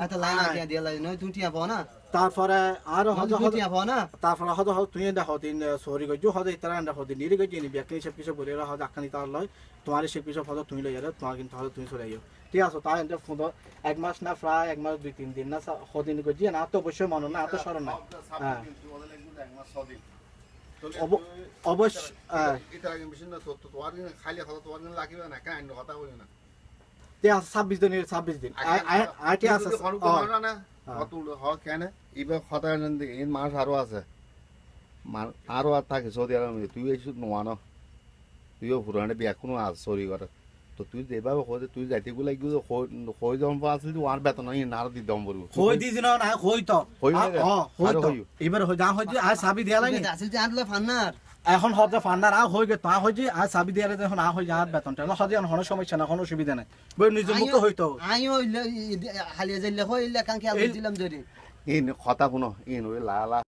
এত লাইন আগে দিয়া লাগে নয় তুমি টিয়া পাও না তারপরে আরো হদ তুমি টিয়া পাও না তারপরে হদ তুই দেখো দিন সরি গজু হদ ইতারা দেখো দিন নিরে গজি নি ব্যাকনি সব কিছু বলে হদ আখানি তার লয় তোমার সব কিছু হদ তুমি লই যাবে তোমার কিন্তু হদ তুমি চলে যাও ঠিক আছে তাই এন্ড ফোন এক মাস না প্রায় এক মাস 2-3 দিন না হদিন গজি না তো অবশ্যই মন না এত সরণ না হ্যাঁ অবশ্য এটা মেশিন না তো তোমার খালি কথা তোমার লাগিবে না কেন কথা বলি না তে 26 দিনের 26 দিন আইটি আছে না কত হ কেন ইবে কথা এই মাস আরো আছে আরো আর থাকে সৌদি আরবে তুই এই শুধু নোয়ানো তুইও পুরানে বিয়া কোনো আজ সরি করে তো তুই যেভাবে হয়ে তুই যাইতে গুলো হয়ে যখন আসলে তুই আর বেতন না আর দিতে পারবো হই দিছ না না হই তো হই তো এবার হই যা হই যে আজ সাবি দেয়া লাগে আসল যে আনলে ফান্নার এখন হতে ফান্ডার আ হই গে তা হই যে আজ সাবি দেয়া এখন আ হই যা বেতনটা না হদি কোনো সমস্যা না কোনো অসুবিধা নাই বই নিজে মুখ হইতো আইও হালিয়া যাইলে হইলে কাঙ্কে আলো দিলাম জরি ইন কথা শুনো ইন ওই লা